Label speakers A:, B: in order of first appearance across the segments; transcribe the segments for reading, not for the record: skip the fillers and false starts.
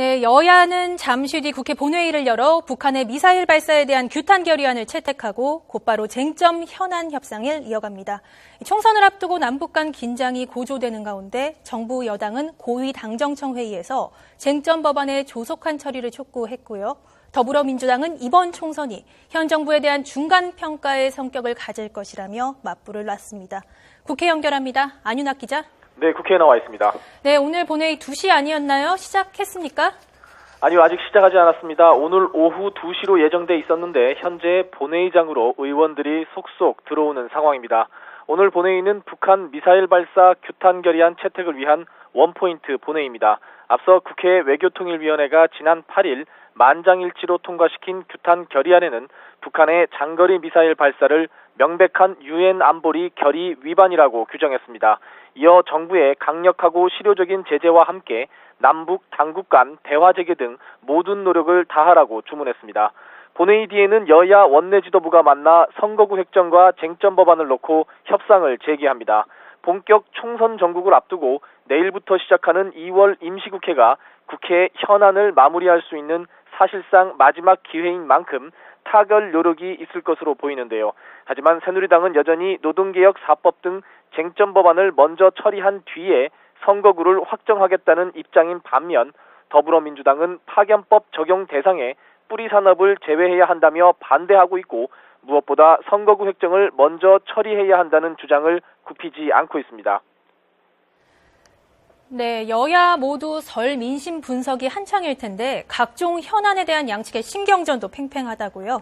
A: 네, 여야는 잠시 뒤 국회 본회의를 열어 북한의 미사일 발사에 대한 규탄 결의안을 채택하고 곧바로 쟁점 현안 협상을 이어갑니다. 총선을 앞두고 남북 간 긴장이 고조되는 가운데 정부 여당은 고위 당정청 회의에서 쟁점 법안의 조속한 처리를 촉구했고요. 더불어민주당은 이번 총선이 현 정부에 대한 중간 평가의 성격을 가질 것이라며 맞불을 놨습니다. 국회 연결합니다. 안윤학 기자.
B: 네, 국회에 나와 있습니다.
A: 네, 오늘 본회의 2시 아니었나요? 시작했습니까?
B: 아니요, 아직 시작하지 않았습니다. 오늘 오후 2시로 예정돼 있었는데 현재 본회의장으로 의원들이 속속 들어오는 상황입니다. 오늘 본회의는 북한 미사일 발사 규탄 결의안 채택을 위한 원포인트 본회의입니다. 앞서 국회 외교통일위원회가 지난 8일 만장일치로 통과시킨 규탄 결의안에는 북한의 장거리 미사일 발사를 명백한 유엔 안보리 결의 위반이라고 규정했습니다. 이어 정부의 강력하고 실효적인 제재와 함께 남북 당국 간 대화 재개 등 모든 노력을 다하라고 주문했습니다. 본회의 뒤에는 여야 원내 지도부가 만나 선거구 획정과 쟁점 법안을 놓고 협상을 재개합니다. 본격 총선 전국을 앞두고 내일부터 시작하는 2월 임시국회가 국회 현안을 마무리할 수 있는 사실상 마지막 기회인 만큼 타결 노력이 있을 것으로 보이는데요. 하지만 새누리당은 여전히 노동개혁 4법 등 쟁점 법안을 먼저 처리한 뒤에 선거구를 확정하겠다는 입장인 반면 더불어민주당은 파견법 적용 대상에 뿌리 산업을 제외해야 한다며 반대하고 있고 무엇보다 선거구 획정을 먼저 처리해야 한다는 주장을 굽히지 않고 있습니다.
A: 네, 여야 모두 설 민심 분석이 한창일 텐데 각종 현안에 대한 양측의 신경전도 팽팽하다고요?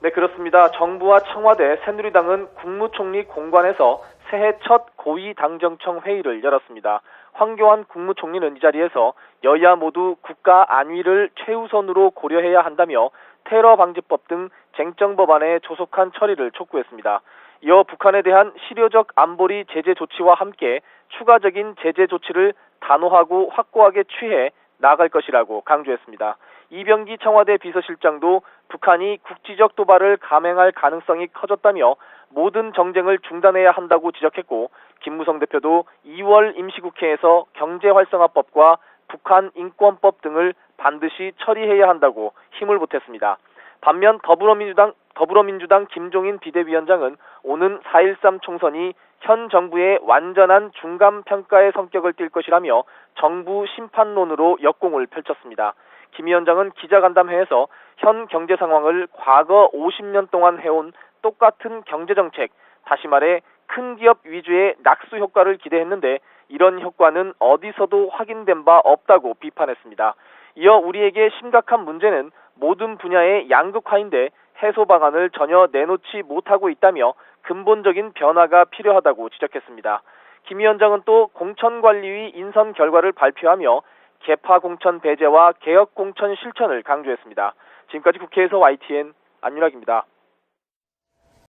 B: 네, 그렇습니다. 정부와 청와대, 새누리당은 국무총리 공관에서 새해 첫 고위 당정청 회의를 열었습니다. 황교안 국무총리는 이 자리에서 여야 모두 국가 안위를 최우선으로 고려해야 한다며 테러 방지법 등 쟁점 법안의 조속한 처리를 촉구했습니다. 이어 북한에 대한 실효적 안보리 제재 조치와 함께 추가적인 제재 조치를 단호하고 확고하게 취해 나갈 것이라고 강조했습니다. 이병기 청와대 비서실장도 북한이 국지적 도발을 감행할 가능성이 커졌다며 모든 정쟁을 중단해야 한다고 지적했고 김무성 대표도 2월 임시국회에서 경제활성화법과 북한 인권법 등을 반드시 처리해야 한다고 힘을 보탰습니다. 반면 더불어민주당 김종인 비대위원장은 오는 4.13 총선이 현 정부의 완전한 중간평가의 성격을 띨 것이라며 정부 심판론으로 역공을 펼쳤습니다. 김 위원장은 기자간담회에서 현 경제 상황을 과거 50년 동안 해온 똑같은 경제정책, 다시 말해 큰 기업 위주의 낙수 효과를 기대했는데 이런 효과는 어디서도 확인된 바 없다고 비판했습니다. 이어 우리에게 심각한 문제는 모든 분야의 양극화인데 해소 방안을 전혀 내놓지 못하고 있다며 근본적인 변화가 필요하다고 지적했습니다. 김 위원장은 또 공천관리위 인선 결과를 발표하며 개파 공천 배제와 개혁 공천 실천을 강조했습니다. 지금까지 국회에서 YTN 안윤학입니다.